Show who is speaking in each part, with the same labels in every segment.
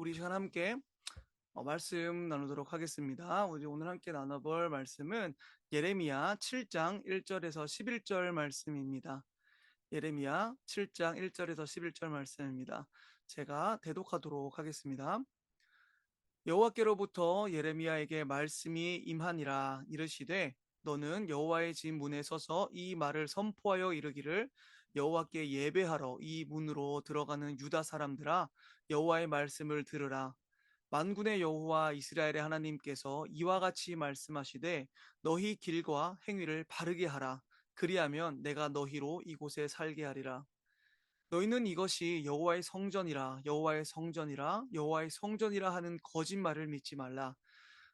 Speaker 1: 우리 시간 함께 말씀 나누도록 하겠습니다. 우리 오늘 함께 나눠볼 말씀은 예레미야 7장 1절에서 11절 말씀입니다. 예레미야 7장 1절에서 11절 말씀입니다. 제가 대독하도록 하겠습니다. 여호와께로부터 예레미야에게 말씀이 임하니라. 이르시되 너는 여호와의 집 문에 서서 이 말을 선포하여 이르기를, 여호와께 예배하러 이 문으로 들어가는 유다 사람들아, 여호와의 말씀을 들으라. 만군의 여호와 이스라엘의 하나님께서 이와 같이 말씀하시되 너희 길과 행위를 바르게 하라. 그리하면 내가 너희로 이곳에 살게 하리라. 너희는 이것이 여호와의 성전이라, 여호와의 성전이라, 여호와의 성전이라 하는 거짓말을 믿지 말라.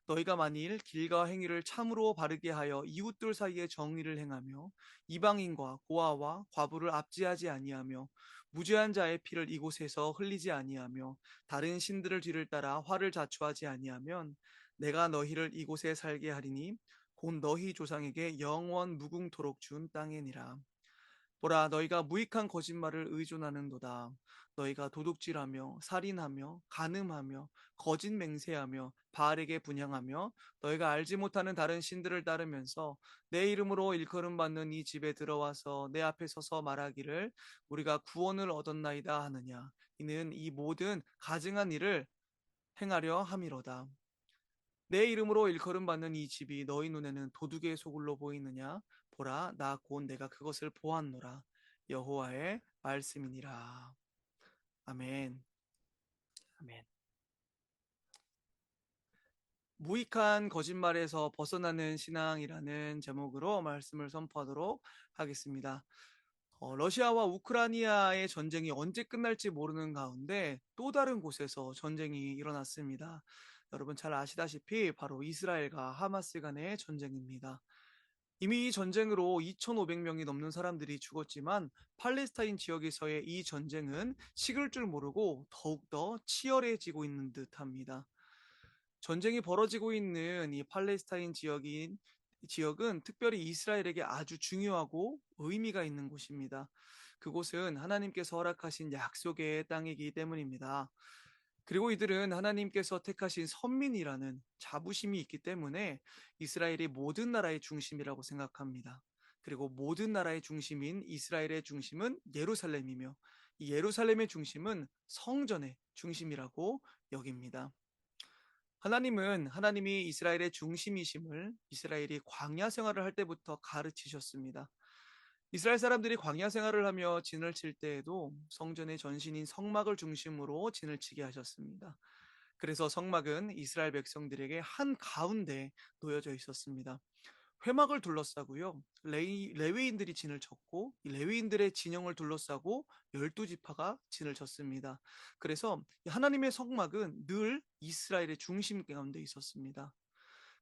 Speaker 1: 너희가 만일 길과 행위를 참으로 바르게 하여 이웃들 사이에 정의를 행하며 이방인과 고아와 과부를 압제하지 아니하며 무죄한 자의 피를 이곳에서 흘리지 아니하며 다른 신들을 뒤를 따라 화를 자초하지 아니하면 내가 너희를 이곳에 살게 하리니 곧 너희 조상에게 영원 무궁토록 준 땅이니라. 보라, 너희가 무익한 거짓말을 의존하는도다. 너희가 도둑질하며 살인하며 간음하며 거짓 맹세하며 바알에게 분향하며 너희가 알지 못하는 다른 신들을 따르면서 내 이름으로 일컬음 받는 이 집에 들어와서 내 앞에 서서 말하기를 우리가 구원을 얻었나이다 하느냐. 이는 이 모든 가증한 일을 행하려 함이로다. 내 이름으로 일컬음 받는 이 집이 너희 눈에는 도둑의 소굴로 보이느냐? 보라, 나 곧 내가 그것을 보았노라. 여호와의 말씀이니라. 아멘. 아멘. 무익한 거짓말에서 벗어나는 신앙이라는 제목으로 말씀을 선포하도록 하겠습니다. 러시아와 우크라이나의 전쟁이 언제 끝날지 모르는 가운데 또 다른 곳에서 전쟁이 일어났습니다. 여러분 잘 아시다시피 바로 이스라엘과 하마스 간의 전쟁입니다. 이미 이 전쟁으로 2,500명이 넘는 사람들이 죽었지만 팔레스타인 지역에서의 이 전쟁은 식을 줄 모르고 더욱더 치열해지고 있는 듯합니다. 전쟁이 벌어지고 있는 이 팔레스타인 지역은 특별히 이스라엘에게 아주 중요하고 의미가 있는 곳입니다. 그곳은 하나님께서 허락하신 약속의 땅이기 때문입니다. 그리고 이들은 하나님께서 택하신 선민이라는 자부심이 있기 때문에 이스라엘이 모든 나라의 중심이라고 생각합니다. 그리고 모든 나라의 중심인 이스라엘의 중심은 예루살렘이며 이 예루살렘의 중심은 성전의 중심이라고 여깁니다. 하나님은 하나님이 이스라엘의 중심이심을 이스라엘이 광야 생활을 할 때부터 가르치셨습니다. 이스라엘 사람들이 광야 생활을 하며 진을 칠 때에도 성전의 전신인 성막을 중심으로 진을 치게 하셨습니다. 그래서 성막은 이스라엘 백성들에게 한 가운데 놓여져 있었습니다. 회막을 둘러싸고요. 레위인들이 진을 쳤고 이 레위인들의 진영을 둘러싸고 12지파가 진을 쳤습니다. 그래서 하나님의 성막은 늘 이스라엘의 중심 가운데 있었습니다.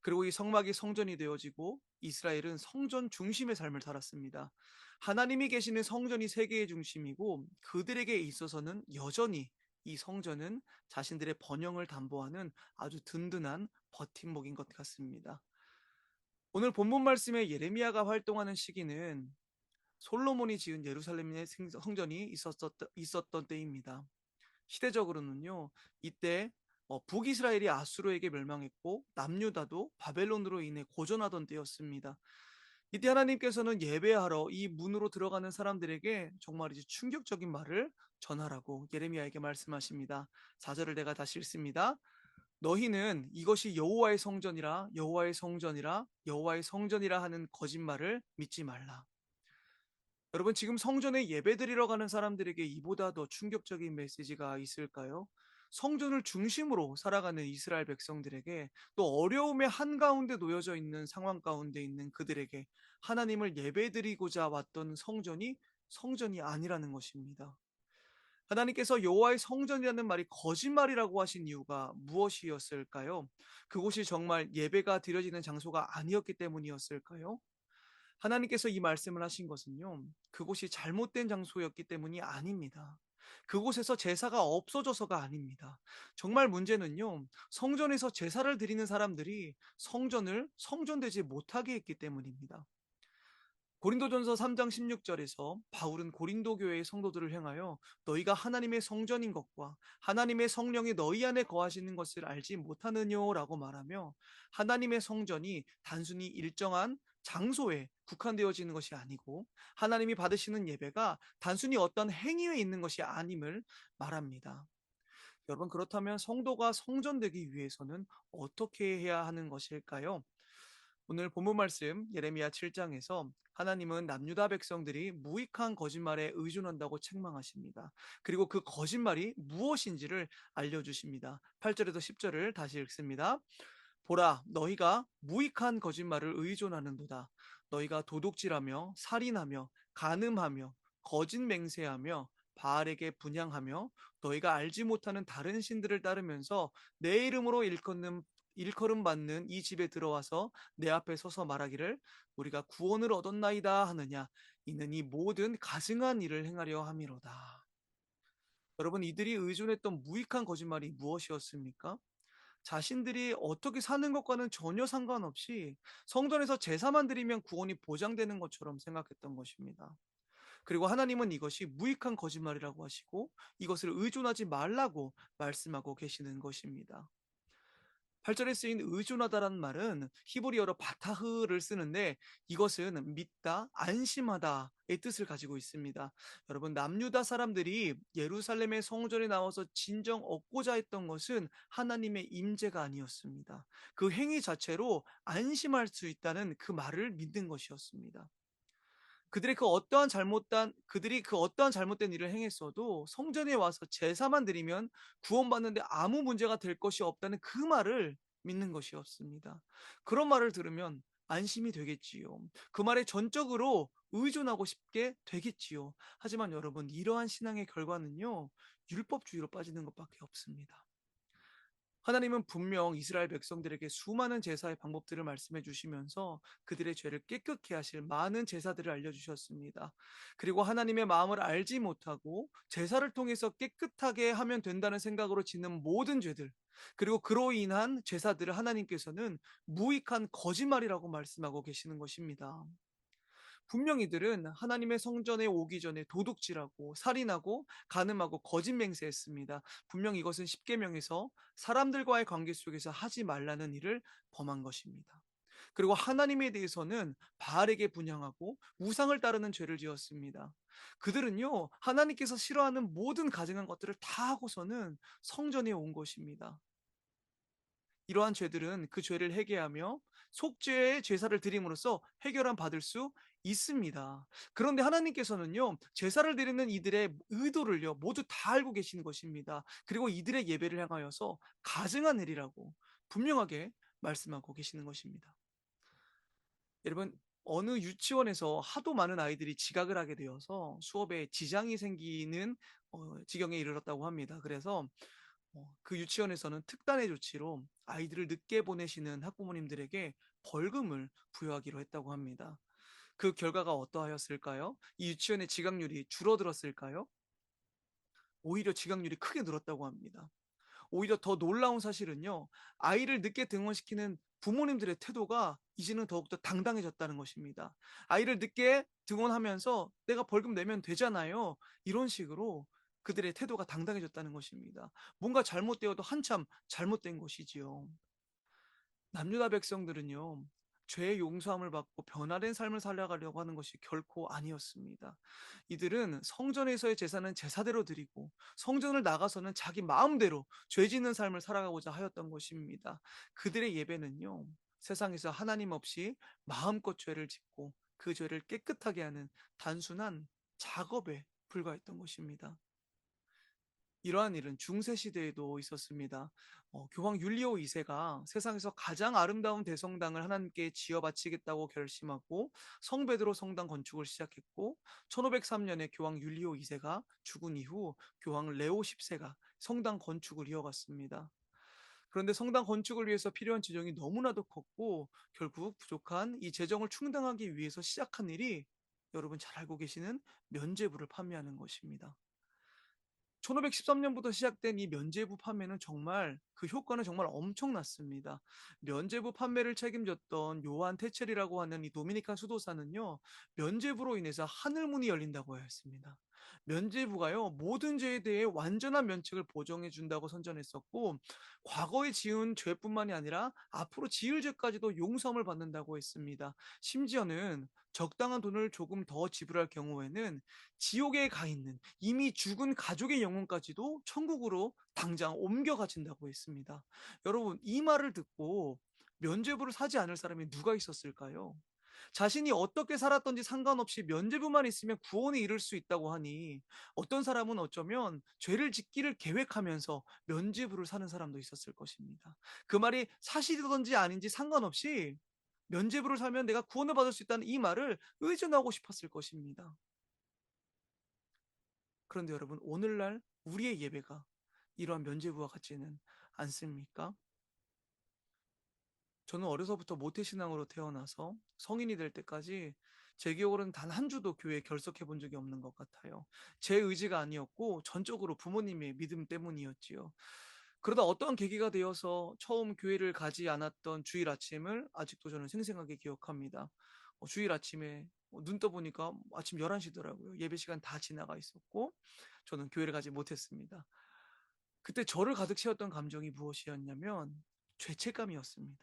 Speaker 1: 그리고 이 성막이 성전이 되어지고 이스라엘은 성전 중심의 삶을 살았습니다. 하나님이 계시는 성전이 세계의 중심이고 그들에게 있어서는 여전히 이 성전은 자신들의 번영을 담보하는 아주 든든한 버팀목인 것 같습니다. 오늘 본문 말씀에 예레미야가 활동하는 시기는 솔로몬이 지은 예루살렘의 성전이 있었던 때입니다. 시대적으로는요, 이때 북이스라엘이 아수르에게 멸망했고 남유다도 바벨론으로 인해 고전하던 때였습니다. 이때 하나님께서는 예배하러 이 문으로 들어가는 사람들에게 정말 이제 충격적인 말을 전하라고 예레미야에게 말씀하십니다. 4절을 내가 다시 읽습니다. 너희는 이것이 여호와의 성전이라, 여호와의 성전이라, 여호와의 성전이라 하는 거짓말을 믿지 말라. 여러분, 지금 성전에 예배드리러 가는 사람들에게 이보다 더 충격적인 메시지가 있을까요? 성전을 중심으로 살아가는 이스라엘 백성들에게, 또 어려움의 한가운데 놓여져 있는 상황 가운데 있는 그들에게 하나님을 예배드리고자 왔던 성전이 성전이 아니라는 것입니다. 하나님께서 여호와의 성전이라는 말이 거짓말이라고 하신 이유가 무엇이었을까요? 그곳이 정말 예배가 드려지는 장소가 아니었기 때문이었을까요? 하나님께서 이 말씀을 하신 것은요, 그곳이 잘못된 장소였기 때문이 아닙니다. 그곳에서 제사가 없어져서가 아닙니다. 정말 문제는요, 성전에서 제사를 드리는 사람들이 성전을 성전되지 못하게 했기 때문입니다. 고린도전서 3장 16절에서 바울은 고린도 교회의 성도들을 향하여 너희가 하나님의 성전인 것과 하나님의 성령이 너희 안에 거하시는 것을 알지 못하느냐라고 말하며, 하나님의 성전이 단순히 일정한 장소에 국한되어지는 것이 아니고 하나님이 받으시는 예배가 단순히 어떤 행위에 있는 것이 아님을 말합니다. 여러분, 그렇다면 성도가 성전되기 위해서는 어떻게 해야 하는 것일까요? 오늘 본문 말씀 예레미야 7장에서 하나님은 남유다 백성들이 무익한 거짓말에 의존한다고 책망하십니다. 그리고 그 거짓말이 무엇인지를 알려주십니다. 8절에서 10절을 다시 읽습니다. 보라, 너희가 무익한 거짓말을 의존하는도다. 너희가 도둑질하며 살인하며 간음하며 거짓 맹세하며 바알에게 분향하며 너희가 알지 못하는 다른 신들을 따르면서 내 이름으로 일컬음 받는 이 집에 들어와서 내 앞에 서서 말하기를 우리가 구원을 얻었나이다 하느냐. 이는 이 모든 가증한 일을 행하려 함이로다. 여러분, 이들이 의존했던 무익한 거짓말이 무엇이었습니까? 자신들이 어떻게 사는 것과는 전혀 상관없이 성전에서 제사만 드리면 구원이 보장되는 것처럼 생각했던 것입니다. 그리고 하나님은 이것이 무익한 거짓말이라고 하시고 이것을 의존하지 말라고 말씀하고 계시는 것입니다. 8절에 쓰인 의존하다라는 말은 히브리어로 바타흐를 쓰는데, 이것은 믿다, 안심하다의 뜻을 가지고 있습니다. 여러분, 남유다 사람들이 예루살렘의 성전에 나와서 진정 얻고자 했던 것은 하나님의 임재가 아니었습니다. 그 행위 자체로 안심할 수 있다는 그 말을 믿는 것이었습니다. 그들이 그 어떠한 잘못된 일을 행했어도 성전에 와서 제사만 드리면 구원받는데 아무 문제가 될 것이 없다는 그 말을 믿는 것이었습니다. 그런 말을 들으면 안심이 되겠지요. 그 말에 전적으로 의존하고 싶게 되겠지요. 하지만 여러분, 이러한 신앙의 결과는요, 율법주의로 빠지는 것밖에 없습니다. 하나님은 분명 이스라엘 백성들에게 수많은 제사의 방법들을 말씀해 주시면서 그들의 죄를 깨끗게 하실 많은 제사들을 알려주셨습니다. 그리고 하나님의 마음을 알지 못하고 제사를 통해서 깨끗하게 하면 된다는 생각으로 짓는 모든 죄들, 그리고 그로 인한 제사들을 하나님께서는 무익한 거짓말이라고 말씀하고 계시는 것입니다. 분명 이들은 하나님의 성전에 오기 전에 도둑질하고 살인하고 간음하고 거짓 맹세했습니다. 분명 이것은 십계명에서 사람들과의 관계 속에서 하지 말라는 일을 범한 것입니다. 그리고 하나님에 대해서는 바알에게 분향하고 우상을 따르는 죄를 지었습니다. 그들은요, 하나님께서 싫어하는 모든 가증한 것들을 다 하고서는 성전에 온 것입니다. 이러한 죄들은 그 죄를 회개하며 속죄의 제사를 드림으로써 해결함 받을 수 있습니다. 그런데 하나님께서는요, 제사를 드리는 이들의 의도를요, 모두 다 알고 계시는 것입니다. 그리고 이들의 예배를 향하여서 가증한 일이라고 분명하게 말씀하고 계시는 것입니다. 여러분, 어느 유치원에서 하도 많은 아이들이 지각을 하게 되어서 수업에 지장이 생기는 지경에 이르렀다고 합니다. 그래서 그 유치원에서는 특단의 조치로 아이들을 늦게 보내시는 학부모님들에게 벌금을 부여하기로 했다고 합니다. 그 결과가 어떠하였을까요? 이 유치원의 지각률이 줄어들었을까요? 오히려 지각률이 크게 늘었다고 합니다. 오히려 더 놀라운 사실은요, 아이를 늦게 등원시키는 부모님들의 태도가 이제는 더욱더 당당해졌다는 것입니다. 아이를 늦게 등원하면서 내가 벌금 내면 되잖아요. 이런 식으로 그들의 태도가 당당해졌다는 것입니다. 뭔가 잘못되어도 한참 잘못된 것이지요. 남유다 백성들은요, 죄의 용서함을 받고 변화된 삶을 살아가려고 하는 것이 결코 아니었습니다. 이들은 성전에서의 제사는 제사대로 드리고 성전을 나가서는 자기 마음대로 죄 짓는 삶을 살아가고자 하였던 것입니다. 그들의 예배는요, 세상에서 하나님 없이 마음껏 죄를 짓고 그 죄를 깨끗하게 하는 단순한 작업에 불과했던 것입니다. 이러한 일은 중세 시대에도 있었습니다. 교황 율리오 2세가 세상에서 가장 아름다운 대성당을 하나님께 지어 바치겠다고 결심하고 성베드로 성당 건축을 시작했고, 1503년에 교황 율리오 2세가 죽은 이후 교황 레오 10세가 성당 건축을 이어갔습니다. 그런데 성당 건축을 위해서 필요한 재정이 너무나도 컸고 결국 부족한 이 재정을 충당하기 위해서 시작한 일이 여러분 잘 알고 계시는 면죄부를 판매하는 것입니다. 1513년부터 시작된 이 면죄부 판매는 정말 그 효과는 정말 엄청났습니다. 면죄부 판매를 책임졌던 요한 테첼이라고 하는 이 도미니칸 수도사는요, 면죄부로 인해서 하늘문이 열린다고 하였습니다. 면죄부가요, 모든 죄에 대해 완전한 면책을 보정해 준다고 선전했었고, 과거에 지은 죄뿐만이 아니라 앞으로 지을 죄까지도 용서함을 받는다고 했습니다. 심지어는 적당한 돈을 조금 더 지불할 경우에는 지옥에 가 있는 이미 죽은 가족의 영혼까지도 천국으로 당장 옮겨가진다고 했습니다. 여러분, 이 말을 듣고 면죄부를 사지 않을 사람이 누가 있었을까요? 자신이 어떻게 살았던지 상관없이 면죄부만 있으면 구원에 이를 수 있다고 하니 어떤 사람은 어쩌면 죄를 짓기를 계획하면서 면죄부를 사는 사람도 있었을 것입니다. 그 말이 사실이든지 아닌지 상관없이 면죄부를 사면 내가 구원을 받을 수 있다는 이 말을 의존하고 싶었을 것입니다. 그런데 여러분, 오늘날 우리의 예배가 이러한 면죄부와 같지는 않습니까? 저는 어려서부터 모태신앙으로 태어나서 성인이 될 때까지 제 기억으로는 단 한 주도 교회에 결석해 본 적이 없는 것 같아요. 제 의지가 아니었고 전적으로 부모님의 믿음 때문이었지요. 그러다 어떠한 계기가 되어서 처음 교회를 가지 않았던 주일 아침을 아직도 저는 생생하게 기억합니다. 주일 아침에 눈 떠보니까 아침 11시더라고요. 예배 시간 다 지나가 있었고 저는 교회를 가지 못했습니다. 그때 저를 가득 채웠던 감정이 무엇이었냐면 죄책감이었습니다.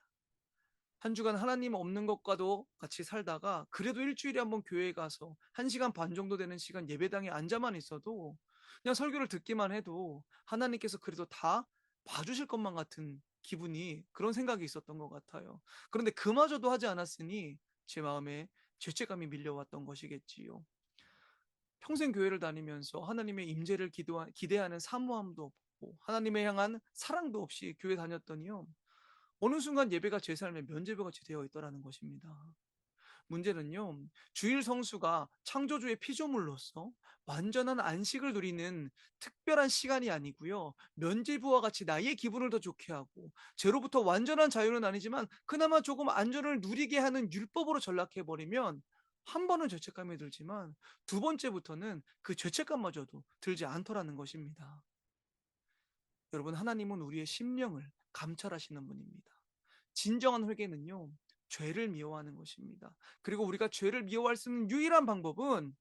Speaker 1: 한 주간 하나님 없는 것과도 같이 살다가 그래도 일주일에 한번 교회에 가서 1시간 반 정도 되는 시간 예배당에 앉아만 있어도 그냥 설교를 듣기만 해도 하나님께서 그래도 다 봐주실 것만 같은 기분이 그런 생각이 있었던 것 같아요. 그런데 그마저도 하지 않았으니 제 마음에 죄책감이 밀려왔던 것이겠지요. 평생 교회를 다니면서 하나님의 임재를 기대하는 사모함도 없고 하나님에 향한 사랑도 없이 교회 다녔더니요. 어느 순간 예배가 제 삶의 면죄부같이 되어 있더라는 것입니다. 문제는요, 주일 성수가 창조주의 피조물로서 완전한 안식을 누리는 특별한 시간이 아니고요. 면죄부와 같이 나의 기분을 더 좋게 하고 죄로부터 완전한 자유는 아니지만 그나마 조금 안전을 누리게 하는 율법으로 전락해 버리면 한 번은 죄책감이 들지만 두 번째부터는 그 죄책감마저도 들지 않더라는 것입니다. 여러분, 하나님은 우리의 심령을 감찰하시는 분입니다. 진정한 회개는요, 죄를 미워하는 것입니다. 그리고 우리가 죄를 미워할 수 있는 유일한 방법은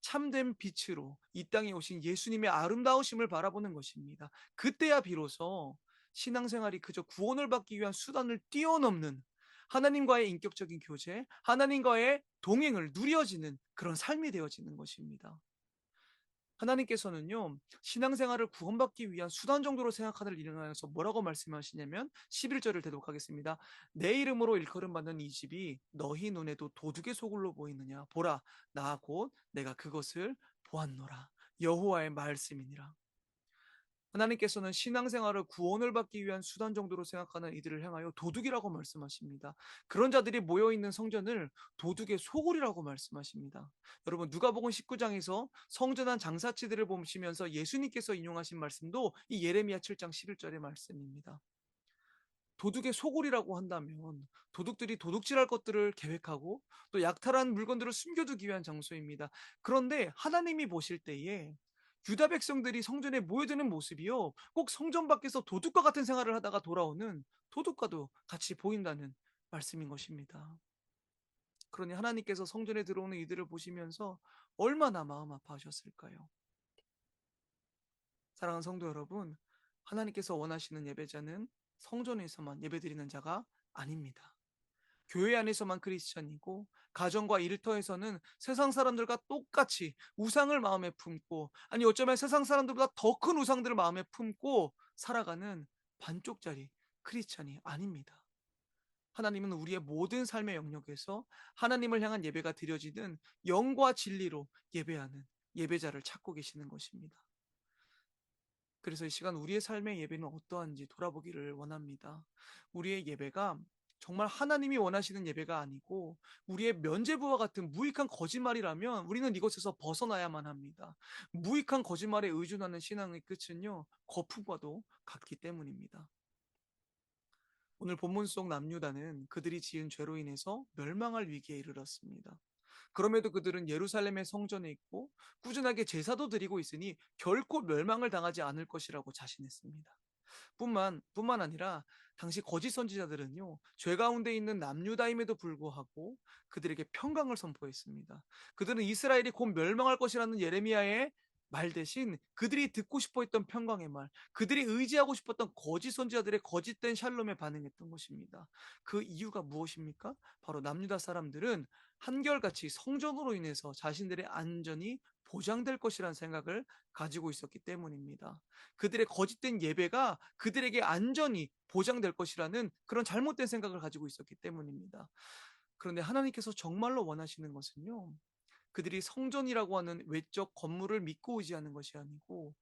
Speaker 1: 참된 빛으로 이 땅에 오신 예수님의 아름다우심을 바라보는 것입니다. 그때야 비로소 신앙생활이 그저 구원을 받기 위한 수단을 뛰어넘는 하나님과의 인격적인 교제, 하나님과의 동행을 누려지는 그런 삶이 되어지는 것입니다. 하나님께서는요, 신앙생활을 구원받기 위한 수단 정도로 생각하는 일을 하여서 뭐라고 말씀하시냐면 11절을 대독하겠습니다. 내 이름으로 일컬음 받는 이 집이 너희 눈에도 도둑의 소굴로 보이느냐? 보라, 나 곧 내가 그것을 보았노라. 여호와의 말씀이니라. 하나님께서는 신앙생활을 구원을 받기 위한 수단 정도로 생각하는 이들을 향하여 도둑이라고 말씀하십니다. 그런 자들이 모여 있는 성전을 도둑의 소굴이라고 말씀하십니다. 여러분, 누가복음 19장에서 성전한 장사치들을 보시면서 예수님께서 인용하신 말씀도 이 예레미야 7장 11절의 말씀입니다. 도둑의 소굴이라고 한다면 도둑들이 도둑질할 것들을 계획하고 또 약탈한 물건들을 숨겨두기 위한 장소입니다. 그런데 하나님이 보실 때에 유다 백성들이 성전에 모여드는 모습이요, 꼭 성전 밖에서 도둑과 같은 생활을 하다가 돌아오는 도둑과도 같이 보인다는 말씀인 것입니다. 그러니 하나님께서 성전에 들어오는 이들을 보시면서 얼마나 마음 아파하셨을까요? 사랑하는 성도 여러분, 하나님께서 원하시는 예배자는 성전에서만 예배드리는 자가 아닙니다. 교회 안에서만 크리스천이고 가정과 일터에서는 세상 사람들과 똑같이 우상을 마음에 품고, 아니 어쩌면 세상 사람들보다 더 큰 우상들을 마음에 품고 살아가는 반쪽짜리 크리스천이 아닙니다. 하나님은 우리의 모든 삶의 영역에서 하나님을 향한 예배가 드려지는 영과 진리로 예배하는 예배자를 찾고 계시는 것입니다. 그래서 이 시간 우리의 삶의 예배는 어떠한지 돌아보기를 원합니다. 우리의 예배가 정말 하나님이 원하시는 예배가 아니고 우리의 면죄부와 같은 무익한 거짓말이라면 우리는 이것에서 벗어나야만 합니다. 무익한 거짓말에 의존하는 신앙의 끝은요, 거품과도 같기 때문입니다. 오늘 본문 속 남유다는 그들이 지은 죄로 인해서 멸망할 위기에 이르렀습니다. 그럼에도 그들은 예루살렘의 성전에 있고 꾸준하게 제사도 드리고 있으니 결코 멸망을 당하지 않을 것이라고 자신했습니다. 뿐만 아니라 당시 거짓 선지자들은요, 죄 가운데 있는 남유다임에도 불구하고 그들에게 평강을 선포했습니다. 그들은 이스라엘이 곧 멸망할 것이라는 예레미야의 말 대신 그들이 듣고 싶어 했던 평강의 말, 그들이 의지하고 싶었던 거짓 선지자들의 거짓된 샬롬에 반응했던 것입니다. 그 이유가 무엇입니까? 바로 남유다 사람들은 한결같이 성전으로 인해서 자신들의 안전이 보장될 것이라는 생각을 가지고 있었기 때문입니다. 그들의 거짓된 예배가 그들에게 안전이 보장될 것이라는 그런 잘못된 생각을 가지고 있었기 때문입니다. 그런데 하나님께서 정말로 원하시는 것은요, 그들이 성전이라고 하는 외적 건물을 믿고 의지하는 것이 아니고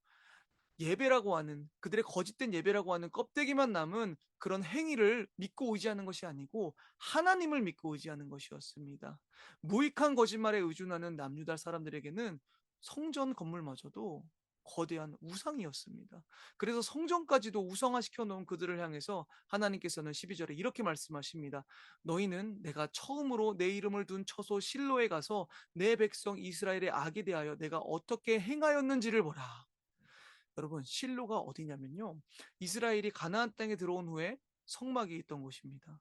Speaker 1: 예배라고 하는, 그들의 거짓된 예배라고 하는 껍데기만 남은 그런 행위를 믿고 의지하는 것이 아니고 하나님을 믿고 의지하는 것이었습니다. 무익한 거짓말에 의존하는 남유다 사람들에게는 성전 건물마저도 거대한 우상이었습니다. 그래서 성전까지도 우상화시켜 놓은 그들을 향해서 하나님께서는 12절에 이렇게 말씀하십니다. 너희는 내가 처음으로 내 이름을 둔 처소 실로에 가서 내 백성 이스라엘의 악에 대하여 내가 어떻게 행하였는지를 보라. 여러분, 실로가 어디냐면요, 이스라엘이 가나안 땅에 들어온 후에 성막이 있던 곳입니다.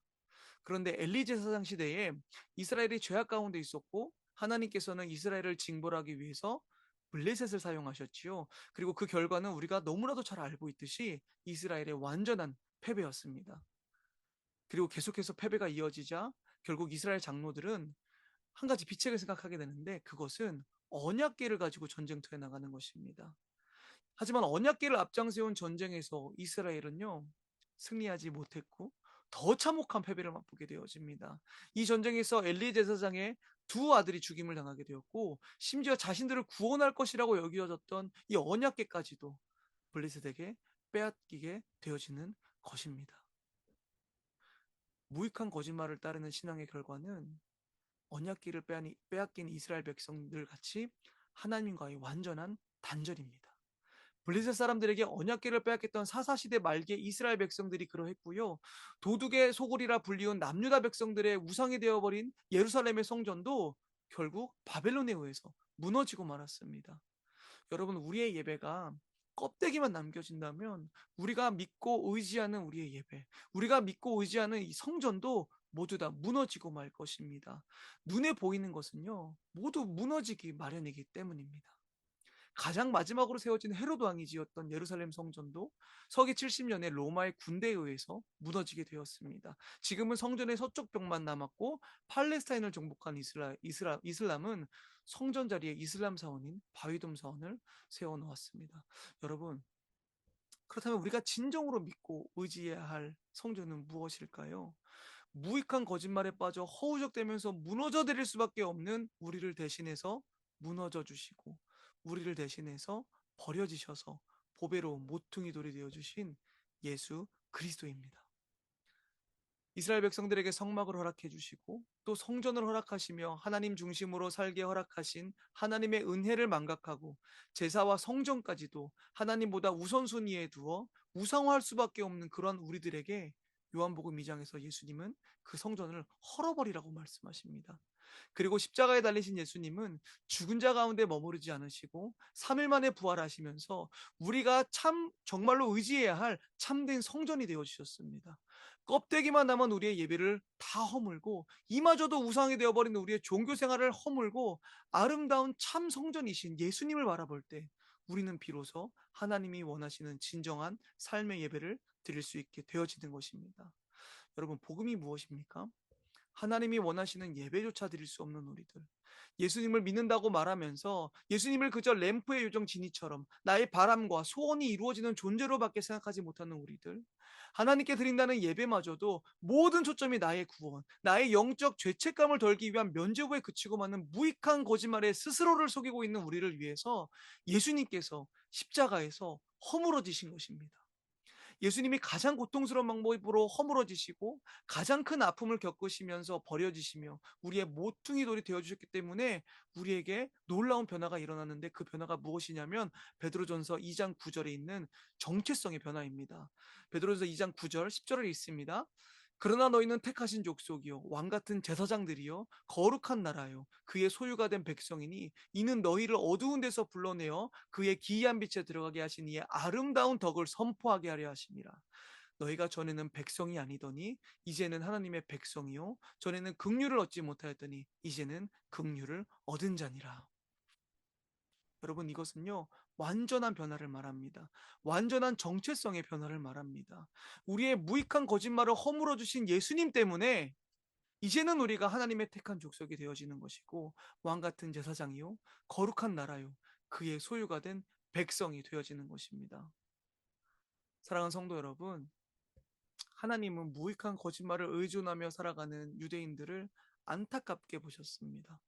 Speaker 1: 그런데 엘리 제사장 시대에 이스라엘이 죄악 가운데 있었고 하나님께서는 이스라엘을 징벌하기 위해서 블레셋을 사용하셨지요. 그리고 그 결과는 우리가 너무나도 잘 알고 있듯이 이스라엘의 완전한 패배였습니다. 그리고 계속해서 패배가 이어지자 결국 이스라엘 장로들은 한 가지 비책을 생각하게 되는데, 그것은 언약궤를 가지고 전쟁터에 나가는 것입니다. 하지만 언약궤를 앞장세운 전쟁에서 이스라엘은요, 승리하지 못했고 더 참혹한 패배를 맛보게 되어집니다. 이 전쟁에서 엘리 제사장의 두 아들이 죽임을 당하게 되었고 심지어 자신들을 구원할 것이라고 여겨졌던 이 언약궤까지도 블레셋에게 빼앗기게 되어지는 것입니다. 무익한 거짓말을 따르는 신앙의 결과는 언약궤를 빼앗긴 이스라엘 백성들 같이 하나님과의 완전한 단절입니다. 블레셋 사람들에게 언약궤를 빼앗겼던 사사시대 말기에 이스라엘 백성들이 그러했고요. 도둑의 소굴이라 불리운 남유다 백성들의 우상이 되어버린 예루살렘의 성전도 결국 바벨론에 의해서 무너지고 말았습니다. 여러분, 우리의 예배가 껍데기만 남겨진다면 우리가 믿고 의지하는 우리의 예배, 우리가 믿고 의지하는 이 성전도 모두 다 무너지고 말 것입니다. 눈에 보이는 것은요, 모두 무너지기 마련이기 때문입니다. 가장 마지막으로 세워진 헤로드 왕이 지었던 예루살렘 성전도 서기 70년에 로마의 군대에 의해서 무너지게 되었습니다. 지금은 성전의 서쪽 벽만 남았고 팔레스타인을 정복한 이슬람은 성전 자리에 이슬람 사원인 바위돔 사원을 세워 놓았습니다. 여러분, 그렇다면 우리가 진정으로 믿고 의지해야 할 성전은 무엇일까요? 무익한 거짓말에 빠져 허우적대면서 무너져 드릴 수밖에 없는 우리를 대신해서 무너져 주시고 우리를 대신해서 버려지셔서 보배로운 모퉁이 돌이 되어 주신 예수 그리스도입니다. 이스라엘 백성들에게 성막을 허락해 주시고 또 성전을 허락하시며 하나님 중심으로 살게 허락하신 하나님의 은혜를 망각하고 제사와 성전까지도 하나님보다 우선순위에 두어 우상화할 수밖에 없는 그런 우리들에게 요한복음 2장에서 예수님은 그 성전을 헐어버리라고 말씀하십니다. 그리고 십자가에 달리신 예수님은 죽은 자 가운데 머무르지 않으시고 3일 만에 부활하시면서 우리가 참 정말로 의지해야 할 참된 성전이 되어 주셨습니다. 껍데기만 남은 우리의 예배를 다 허물고 이마저도 우상이 되어버린 우리의 종교 생활을 허물고 아름다운 참 성전이신 예수님을 바라볼 때 우리는 비로소 하나님이 원하시는 진정한 삶의 예배를 드릴 수 있게 되어지는 것입니다. 여러분, 복음이 무엇입니까? 하나님이 원하시는 예배조차 드릴 수 없는 우리들, 예수님을 믿는다고 말하면서 예수님을 그저 램프의 요정 지니처럼 나의 바람과 소원이 이루어지는 존재로밖에 생각하지 못하는 우리들, 하나님께 드린다는 예배마저도 모든 초점이 나의 구원, 나의 영적 죄책감을 덜기 위한 면죄부에 그치고 마는 무익한 거짓말에 스스로를 속이고 있는 우리를 위해서 예수님께서 십자가에서 허물어지신 것입니다. 예수님이 가장 고통스러운 방법으로 허물어지시고 가장 큰 아픔을 겪으시면서 버려지시며 우리의 모퉁이 돌이 되어주셨기 때문에 우리에게 놀라운 변화가 일어나는데, 그 변화가 무엇이냐면 베드로전서 2장 9절에 있는 정체성의 변화입니다. 베드로전서 2장 9절 10절을 읽습니다. 그러나 너희는 택하신 족속이요 왕 같은 제사장들이요 거룩한 나라요 그의 소유가 된 백성이니 이는 너희를 어두운 데서 불러내어 그의 기이한 빛에 들어가게 하신 이의 아름다운 덕을 선포하게 하려 하심이라. 너희가 전에는 백성이 아니더니 이제는 하나님의 백성이요 전에는 긍휼을 얻지 못하였더니 이제는 긍휼을 얻은 자니라. 여러분, 이것은요 완전한 변화를 말합니다. 완전한 정체성의 변화를 말합니다. 우리의 무익한 거짓말을 허물어 주신 예수님 때문에 이제는 우리가 하나님의 택한 족속이 되어지는 것이고 왕 같은 제사장이요 거룩한 나라요 그의 소유가 된 백성이 되어지는 것입니다. 사랑하는 성도 여러분, 하나님은 무익한 거짓말을 의존하며 살아가는 유대인들을 안타깝게 보셨습니다.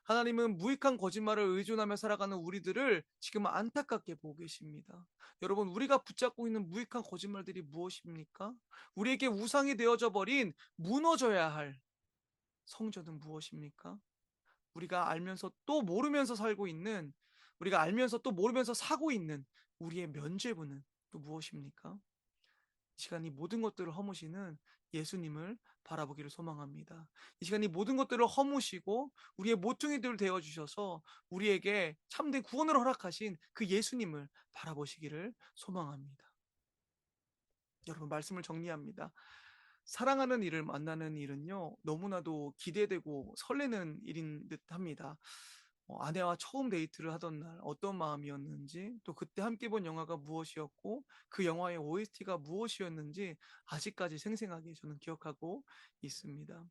Speaker 1: 하나님은 무익한 거짓말을 의존하며 살아가는 우리들을 지금 안타깝게 보고 계십니다. 여러분, 우리가 붙잡고 있는 무익한 거짓말들이 무엇입니까? 우리에게 우상이 되어져 버린 무너져야 할 성전은 무엇입니까? 우리가 알면서 또 모르면서 살고 있는, 우리가 알면서 또 모르면서 사고 있는 우리의 면죄부는 또 무엇입니까? 이 시간 이 모든 것들을 허무시는 예수님을 바라보기를 소망합니다. 이 시간 이 모든 것들을 허무시고 우리의 모퉁이들 되어 주셔서 우리에게 참된 구원을 허락하신 그 예수님을 바라보시기를 소망합니다. 여러분, 말씀을 정리합니다. 사랑하는 이를 만나는 일은요 너무나도 기대되고 설레는 일인 듯합니다. 아내와 처음 데이트를 하던 날 어떤 마음이었는지, 또 그때 함께 본 영화가 무엇이었고 그 영화의 OST가 무엇이었는지 아직까지 생생하게 저는 기억하고 있습니다.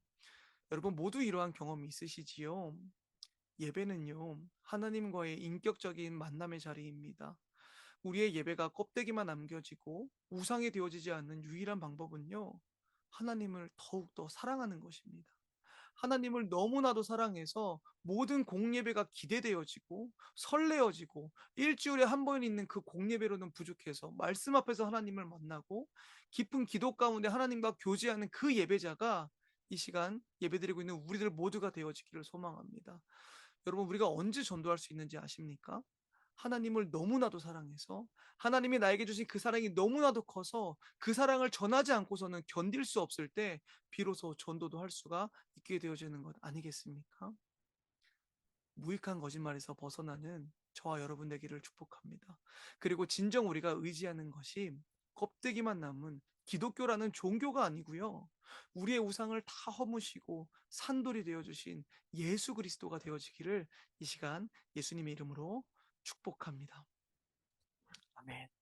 Speaker 1: 여러분, 모두 이러한 경험이 있으시지요? 예배는요 하나님과의 인격적인 만남의 자리입니다. 우리의 예배가 껍데기만 남겨지고 우상이 되어지지 않는 유일한 방법은요 하나님을 더욱더 사랑하는 것입니다. 하나님을 너무나도 사랑해서 모든 공예배가 기대되어지고 설레어지고 일주일에 한 번 있는 그 공예배로는 부족해서 말씀 앞에서 하나님을 만나고 깊은 기도 가운데 하나님과 교제하는 그 예배자가 이 시간 예배드리고 있는 우리들 모두가 되어지기를 소망합니다. 여러분, 우리가 언제 전도할 수 있는지 아십니까? 하나님을 너무나도 사랑해서 하나님이 나에게 주신 그 사랑이 너무나도 커서 그 사랑을 전하지 않고서는 견딜 수 없을 때 비로소 전도도 할 수가 있게 되어지는 것 아니겠습니까? 무익한 거짓말에서 벗어나는 저와 여러분 되기를 축복합니다. 그리고 진정 우리가 의지하는 것이 껍데기만 남은 기독교라는 종교가 아니고요. 우리의 우상을 다 허무시고 산돌이 되어주신 예수 그리스도가 되어지기를 이 시간 예수님의 이름으로 축복합니다. 아멘.